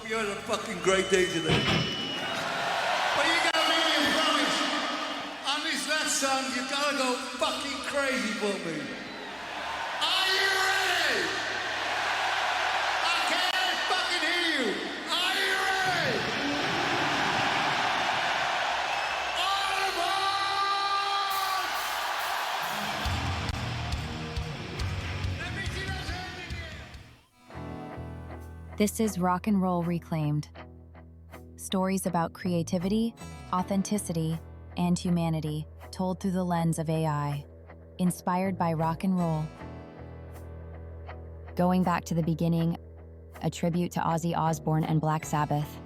you had a fucking great day today. But you gotta make me a promise. On this last song, you gotta go fucking crazy for me. Are you ready? I can't fucking hear you. Are you ready? All aboard! Let me see those hands again. This is Rock and Roll Reclaimed. Stories about creativity, authenticity, and humanity told through the lens of AI. Inspired by rock and roll. Going back to the beginning, a tribute to Ozzy Osbourne and Black Sabbath.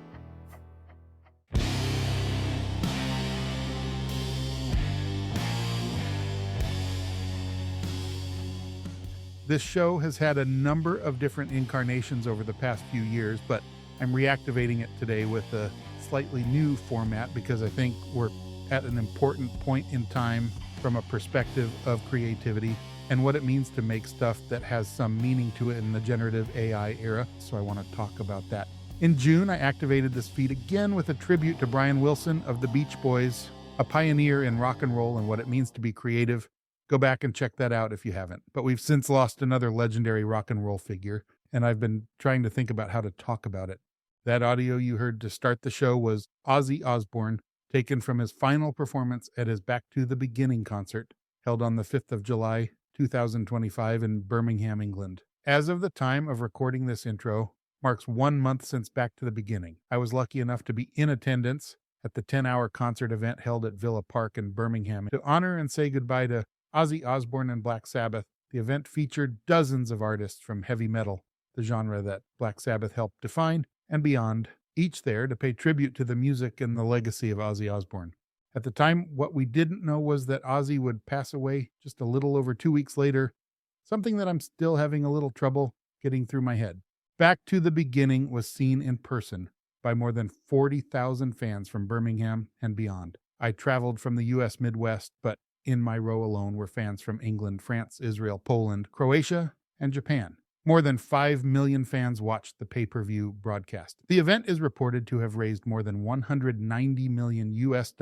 This show has had a number of different incarnations over the past few years, but I'm reactivating it today with a slightly new format because I think we're at an important point in time from a perspective of creativity and what it means to make stuff that has some meaning to it in the generative AI era. So I want to talk about that. In June, I activated this feed again with a tribute to Brian Wilson of the Beach Boys, a pioneer in rock and roll and what it means to be creative. Go back and check that out if you haven't. But we've since lost another legendary rock and roll figure, and I've been trying to think about how to talk about it. That audio you heard to start the show was Ozzy Osbourne, taken from his final performance at his Back to the Beginning concert, held on the 5th of July, 2025 in Birmingham, England. As of the time of recording this intro, marks 1 month since Back to the Beginning. I was lucky enough to be in attendance at the 10-hour concert event held at Villa Park in Birmingham. To honor and say goodbye to Ozzy Osbourne and Black Sabbath, the event featured dozens of artists from heavy metal, the genre that Black Sabbath helped define, and beyond, each there to pay tribute to the music and the legacy of Ozzy Osbourne. At the time, what we didn't know was that Ozzy would pass away just a little over 2 weeks later, something that I'm still having a little trouble getting through my head. Back to the Beginning was seen in person by more than 40,000 fans from Birmingham and beyond. I traveled from the U.S. Midwest, but in my row alone were fans from England, France, Israel, Poland, Croatia, and Japan. More than 5 million fans watched the pay-per-view broadcast. The event is reported to have raised more than $190 million US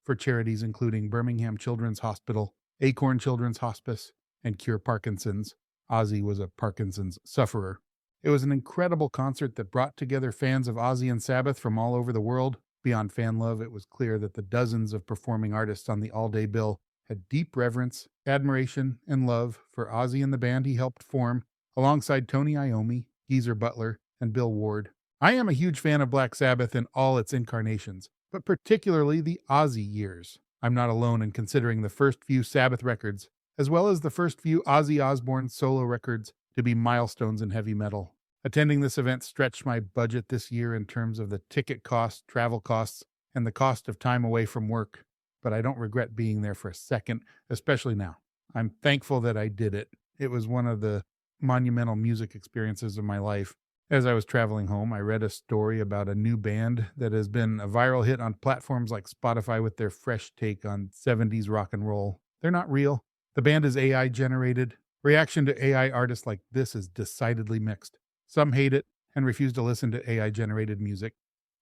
for charities including Birmingham Children's Hospital, Acorn Children's Hospice, and Cure Parkinson's. Ozzy was a Parkinson's sufferer. It was an incredible concert that brought together fans of Ozzy and Sabbath from all over the world. Beyond fan love, it was clear that the dozens of performing artists on the all-day bill had deep reverence, admiration, and love for Ozzy and the band he helped form, alongside Tony Iommi, Geezer Butler, and Bill Ward. I am a huge fan of Black Sabbath in all its incarnations, but particularly the Ozzy years. I'm not alone in considering the first few Sabbath records, as well as the first few Ozzy Osbourne solo records, to be milestones in heavy metal. Attending this event stretched my budget this year in terms of the ticket costs, travel costs, and the cost of time away from work, but I don't regret being there for a second, especially now. I'm thankful that I did it. It was one of the monumental music experiences of my life. As I was traveling home, I read a story about a new band that has been a viral hit on platforms like Spotify with their fresh take on 70s rock and roll. They're not real. The band is AI generated. Reaction to AI artists like this is decidedly mixed. Some hate it and refuse to listen to AI generated music,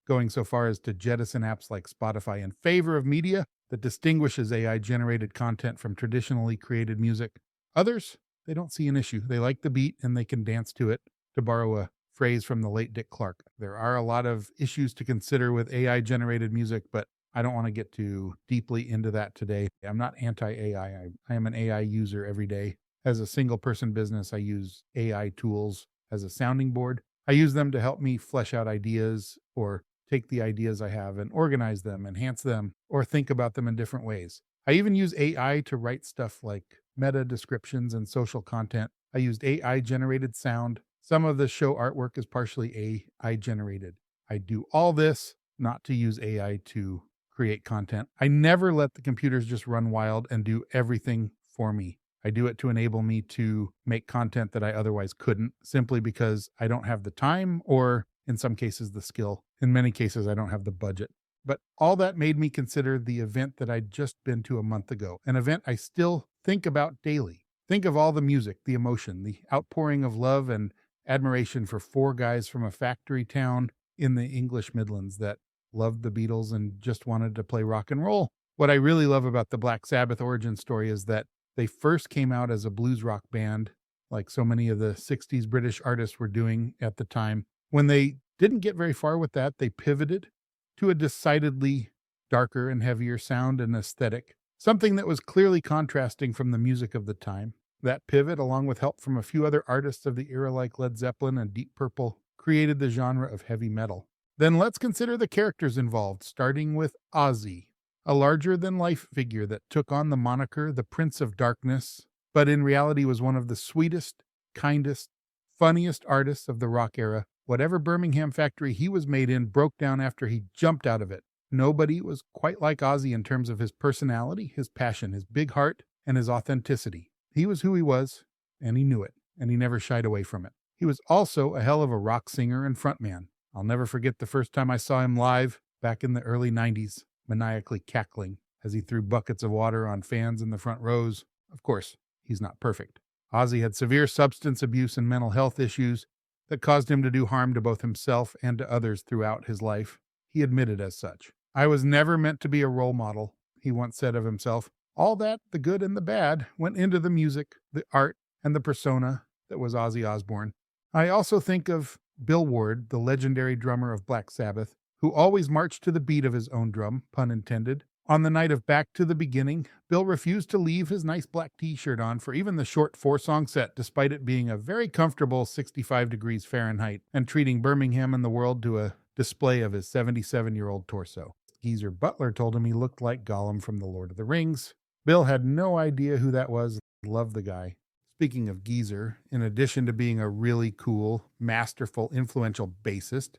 going so far as to jettison apps like Spotify in favor of media that distinguishes AI generated content from traditionally created music. Others, they don't see an issue. They like the beat and they can dance to it, to borrow a phrase from the late Dick Clark. There are a lot of issues to consider with AI-generated music, but I don't want to get too deeply into that today. I'm not anti-AI. I am an AI user every day. As a single-person business, I use AI tools as a sounding board. I use them to help me flesh out ideas or take the ideas I have and organize them, enhance them, or think about them in different ways. I even use AI to write stuff like meta descriptions and social content. I used AI-generated sound. Some of the show artwork is partially AI-generated. I do all this not to use AI to create content. I never let the computers just run wild and do everything for me. I do it to enable me to make content that I otherwise couldn't, simply because I don't have the time or, in some cases, the skill. In many cases, I don't have the budget. But all that made me consider the event that I'd just been to a month ago, an event I still think about daily. Think of all the music, the emotion, the outpouring of love and admiration for four guys from a factory town in the English Midlands that loved the Beatles and just wanted to play rock and roll. What I really love about the Black Sabbath origin story is that they first came out as a blues rock band, like so many of the 60s British artists were doing at the time. When they didn't get very far with that, they pivoted to a decidedly darker and heavier sound and aesthetic, something that was clearly contrasting from the music of the time. That pivot, along with help from a few other artists of the era like Led Zeppelin and Deep Purple, created the genre of heavy metal. Then let's consider the characters involved, starting with Ozzy, a larger-than-life figure that took on the moniker the Prince of Darkness, but in reality was one of the sweetest, kindest, funniest artists of the rock era. Whatever Birmingham factory he was made in broke down after he jumped out of it. Nobody was quite like Ozzy in terms of his personality, his passion, his big heart, and his authenticity. He was who he was, and he knew it, and he never shied away from it. He was also a hell of a rock singer and frontman. I'll never forget the first time I saw him live back in the early 90s, maniacally cackling as he threw buckets of water on fans in the front rows. Of course, he's not perfect. Ozzy had severe substance abuse and mental health issues that caused him to do harm to both himself and to others throughout his life. He admitted as such. "I was never meant to be a role model," he once said of himself. All that, the good and the bad, went into the music, the art, and the persona that was Ozzy Osbourne. I also think of Bill Ward, the legendary drummer of Black Sabbath, who always marched to the beat of his own drum, pun intended. On the night of Back to the Beginning, Bill refused to leave his nice black t-shirt on for even the short 4-song set, despite it being a very comfortable 65 degrees Fahrenheit, and treating Birmingham and the world to a display of his 77-year-old torso. Geezer Butler told him he looked like Gollum from The Lord of the Rings. Bill had no idea who that was. Loved the guy. Speaking of Geezer, in addition to being a really cool, masterful, influential bassist,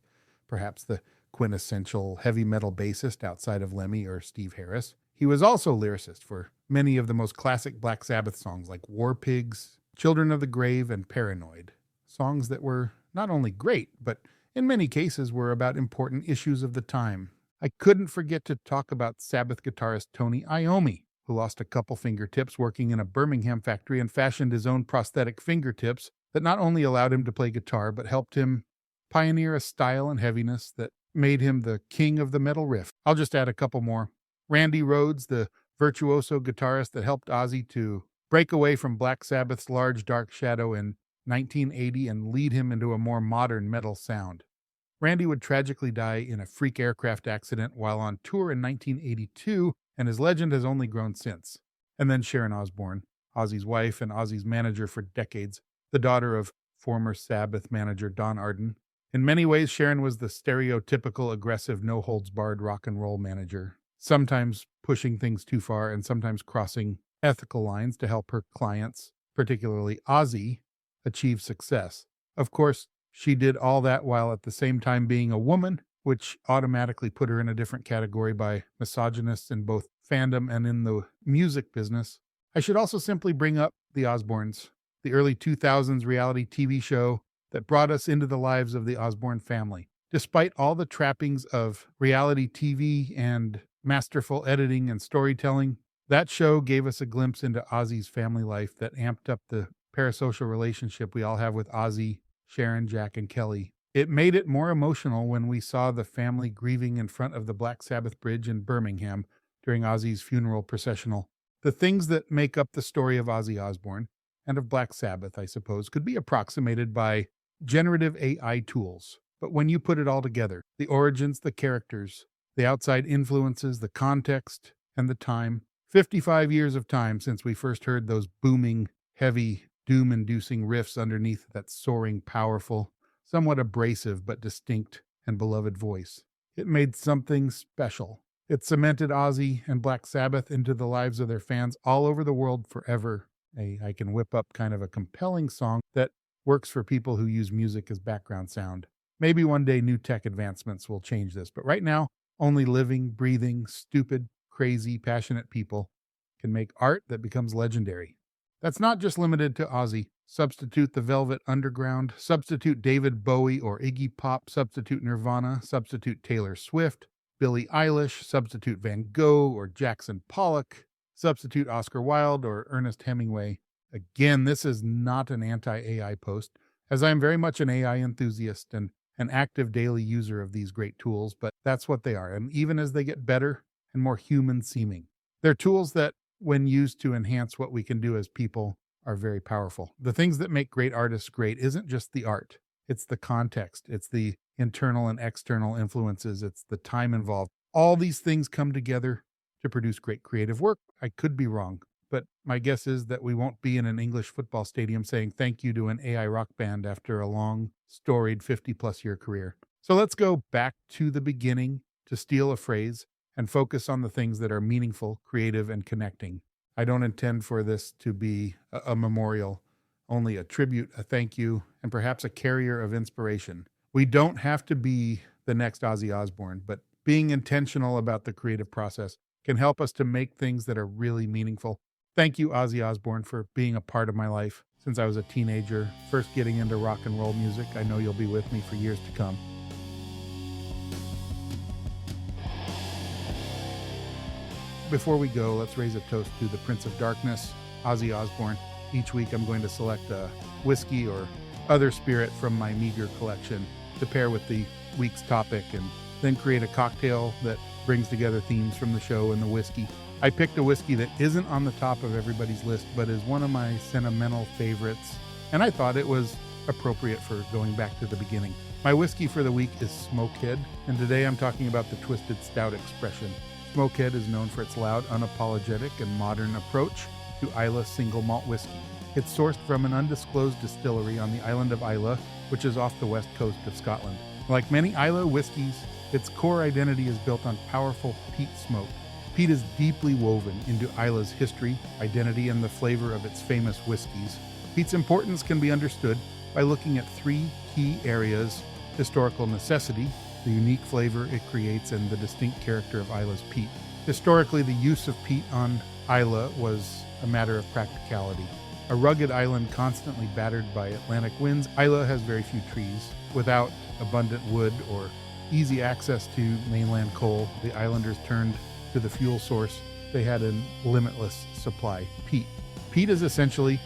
perhaps the quintessential heavy metal bassist outside of Lemmy or Steve Harris, he was also lyricist for many of the most classic Black Sabbath songs like War Pigs, Children of the Grave, and Paranoid. Songs that were not only great, but in many cases were about important issues of the time. I couldn't forget to talk about Sabbath guitarist Tony Iommi, who lost a couple fingertips working in a Birmingham factory and fashioned his own prosthetic fingertips that not only allowed him to play guitar, but helped him pioneer a style and heaviness that made him the king of the metal riff. I'll just add a couple more. Randy Rhoads, the virtuoso guitarist that helped Ozzy to break away from Black Sabbath's Large Dark Shadow in 1980 and lead him into a more modern metal sound. Randy would tragically die in a freak aircraft accident while on tour in 1982, and his legend has only grown since. And then Sharon Osbourne, Ozzy's wife and Ozzy's manager for decades, the daughter of former Sabbath manager Don Arden. In many ways, Sharon was the stereotypical aggressive, no-holds-barred rock and roll manager, sometimes pushing things too far and sometimes crossing ethical lines to help her clients, particularly Ozzy, achieve success. Of course, she did all that while at the same time being a woman, which automatically put her in a different category by misogynists in both fandom and in the music business. I should also simply bring up the Osbournes, the early 2000s reality TV show that brought us into the lives of the Osborne family. Despite all the trappings of reality TV and masterful editing and storytelling, that show gave us a glimpse into Ozzy's family life that amped up the parasocial relationship we all have with Ozzy, Sharon, Jack, and Kelly. It made it more emotional when we saw the family grieving in front of the Black Sabbath Bridge in Birmingham during Ozzy's funeral processional. The things that make up the story of Ozzy Osbourne, and of Black Sabbath, I suppose, could be approximated by generative AI tools. But when you put it all together, the origins, the characters, the outside influences, the context, and the time, 55 years of time since we first heard those booming, heavy, doom-inducing riffs underneath that soaring, powerful, somewhat abrasive but distinct and beloved voice. It made something special. It cemented Ozzy and Black Sabbath into the lives of their fans all over the world forever. I can whip up kind of a compelling song that works for people who use music as background sound. Maybe one day new tech advancements will change this, but right now, only living, breathing, stupid, crazy, passionate people can make art that becomes legendary. That's not just limited to Ozzy. Substitute the Velvet Underground, substitute David Bowie or Iggy Pop, substitute Nirvana, substitute Taylor Swift, Billie Eilish, substitute Van Gogh or Jackson Pollock, substitute Oscar Wilde or Ernest Hemingway. Again, this is not an anti-AI post, as I am very much an AI enthusiast and an active daily user of these great tools, but that's what they are. And even as they get better and more human seeming, they're tools that, when used to enhance what we can do as people, are very powerful. The things that make great artists great isn't just the art. It's the context. It's the internal and external influences. It's the time involved. All these things come together to produce great creative work. I could be wrong, but my guess is that we won't be in an English football stadium saying thank you to an AI rock band after a long, storied 50-plus year career. So let's go back to the beginning, to steal a phrase, and focus on the things that are meaningful, creative, and connecting. I don't intend for this to be a memorial, only a tribute, a thank you, and perhaps a carrier of inspiration. We don't have to be the next Ozzy Osbourne, but being intentional about the creative process can help us to make things that are really meaningful. Thank you, Ozzy Osbourne, for being a part of my life since I was a teenager, first getting into rock and roll music. I know you'll be with me for years to come. Before we go, let's raise a toast to the Prince of Darkness, Ozzy Osbourne. Each week I'm going to select a whiskey or other spirit from my meager collection to pair with the week's topic, and then create a cocktail that brings together themes from the show and the whiskey. I picked a whiskey that isn't on the top of everybody's list, but is one of my sentimental favorites, and I thought it was appropriate for going back to the beginning. My whiskey for the week is Smokehead, and today I'm talking about the Twisted Stout expression. Smokehead is known for its loud, unapologetic, and modern approach to Islay single malt whiskey. It's sourced from an undisclosed distillery on the island of Islay, which is off the west coast of Scotland. Like many Islay whiskeys, its core identity is built on powerful peat smoke. Peat is deeply woven into Islay's history, identity, and the flavor of its famous whiskeys. Peat's importance can be understood by looking at three key areas: historical necessity, the unique flavor it creates, and the distinct character of Islay's peat. Historically, the use of peat on Islay was a matter of practicality. A rugged island constantly battered by Atlantic winds, Islay has very few trees. Without abundant wood or easy access to mainland coal, the islanders turned to the fuel source they had a limitless supply: peat. Peat is essentially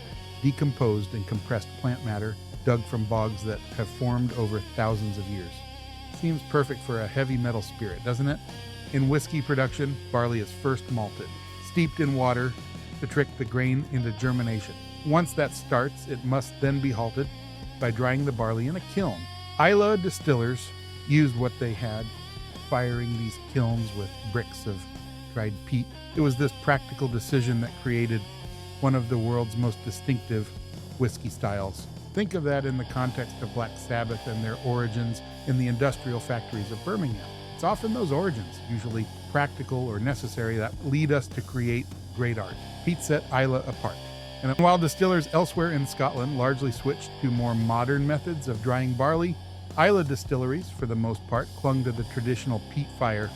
decomposed and compressed plant matter dug from bogs that have formed over thousands of years. Seems perfect for a heavy metal spirit, doesn't it? In whiskey production, barley is first malted, steeped in water to trick the grain into germination. Once that starts, it must then be halted by drying the barley in a kiln. Islay distillers used what they had, firing these kilns with bricks of dried peat. It was this practical decision that created one of the world's most distinctive whiskey styles. Think of that in the context of Black Sabbath and their origins in the industrial factories of Birmingham. It's often those origins, usually practical or necessary, that lead us to create great art. Peat set Islay apart. And while distillers elsewhere in Scotland largely switched to more modern methods of drying barley, Islay distilleries, for the most part, clung to the traditional peat fire,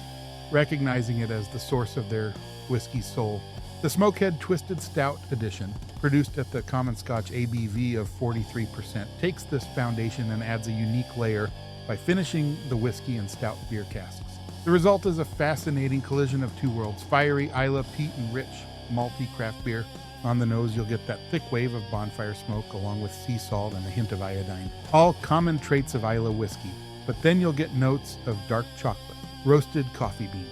recognizing it as the source of their whiskey's soul. The Smokehead Twisted Stout edition, produced at the common Scotch ABV of 43%, takes this foundation and adds a unique layer by finishing the whiskey in stout beer casks. The result is a fascinating collision of two worlds: fiery Islay peat and rich, malty craft beer. On the nose, you'll get that thick wave of bonfire smoke along with sea salt and a hint of iodine. All common traits of Islay whiskey, but then you'll get notes of dark chocolate, roasted coffee beans.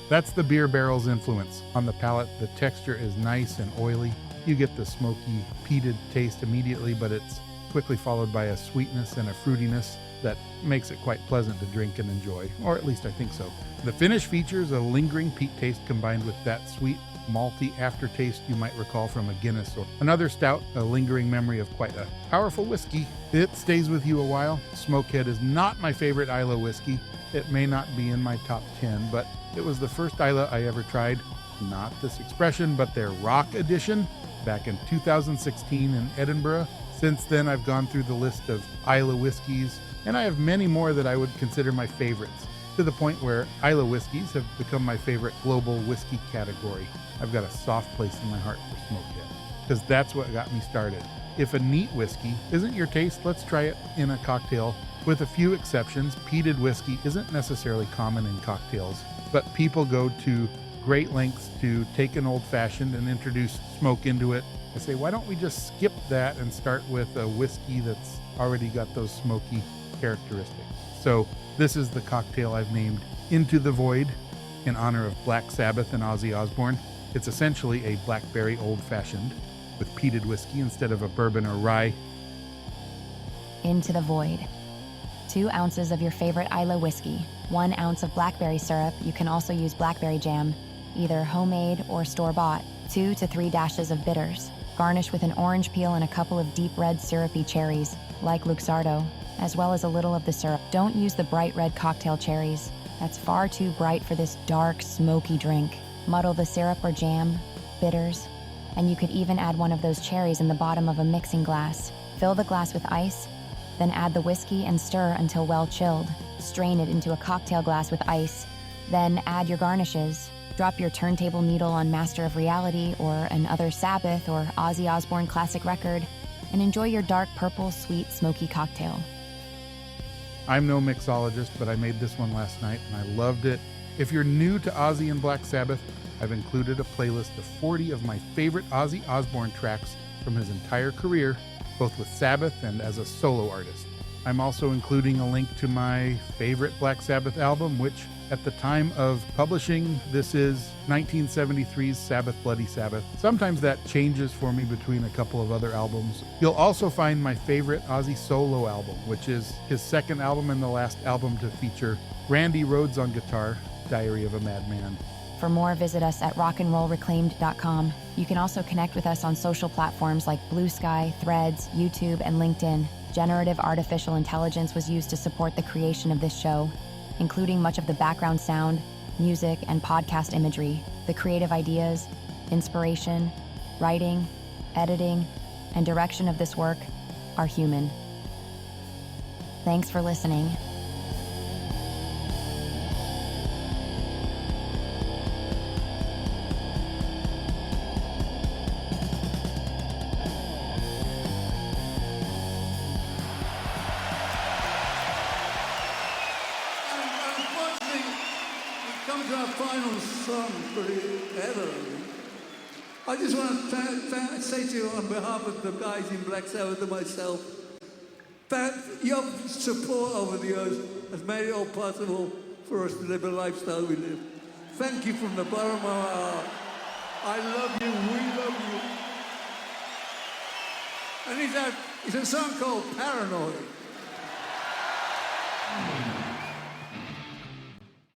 That's the beer barrel's influence. On the palate, the texture is nice and oily. You get the smoky, peated taste immediately, but it's quickly followed by a sweetness and a fruitiness that makes it quite pleasant to drink and enjoy, or at least I think so. The finish features a lingering peat taste combined with that sweet, malty aftertaste you might recall from a Guinness or another stout, a lingering memory of quite a powerful whiskey. It stays with you a while. Smokehead is not my favorite Islay whiskey. It may not be in my top 10, but it was the first Islay I ever tried. Not this expression, but their rock edition back in 2016 in Edinburgh. Since then, I've gone through the list of Islay whiskeys, and I have many more that I would consider my favorites, to the point where Islay whiskeys have become my favorite global whiskey category. I've got a soft place in my heart for Smokehead, because that's what got me started. If a neat whiskey isn't your taste, let's try it in a cocktail. With a few exceptions, peated whiskey isn't necessarily common in cocktails, but people go to great lengths to take an old-fashioned and introduce smoke into it. I say, why don't we just skip that and start with a whiskey that's already got those smoky characteristics? So this is the cocktail I've named Into the Void in honor of Black Sabbath and Ozzy Osbourne. It's essentially a blackberry old-fashioned with peated whiskey instead of a bourbon or rye. Into the Void. 2 ounces of your favorite Isla whiskey, 1 ounce of blackberry syrup. You can also use blackberry jam, either homemade or store-bought. 2 to 3 dashes of bitters. Garnish with an orange peel and a couple of deep red syrupy cherries, like Luxardo, as well as a little of the syrup. Don't use the bright red cocktail cherries. That's far too bright for this dark, smoky drink. Muddle the syrup or jam, bitters, and you could even add one of those cherries in the bottom of a mixing glass. Fill the glass with ice, then add the whiskey and stir until well chilled. Strain it into a cocktail glass with ice, then add your garnishes. Drop your turntable needle on Master of Reality or another Sabbath or Ozzy Osbourne classic record, and enjoy your dark purple, sweet, smoky cocktail. I'm no mixologist, but I made this one last night and I loved it. If you're new to Ozzy and Black Sabbath, I've included a playlist of 40 of my favorite Ozzy Osbourne tracks from his entire career, both with Sabbath and as a solo artist. I'm also including a link to my favorite Black Sabbath album, which at the time of publishing, this is 1973's Sabbath Bloody Sabbath. Sometimes that changes for me between a couple of other albums. You'll also find my favorite Ozzy solo album, which is his second album and the last album to feature Randy Rhoads on guitar, Diary of a Madman. For more, visit us at rockandrollreclaimed.com. You can also connect with us on social platforms like Blue Sky, Threads, YouTube, and LinkedIn. Generative artificial intelligence was used to support the creation of this show, including much of the background sound, music, and podcast imagery. The creative ideas, inspiration, writing, editing, and direction of this work are human. Thanks for listening. Final song for ever. I just want to say to you on behalf of the guys in Black Sabbath and myself that your support over the years has made it all possible for us to live a lifestyle we live. Thank you from the bottom of my heart. I love you, we love you. And it's a song called Paranoid.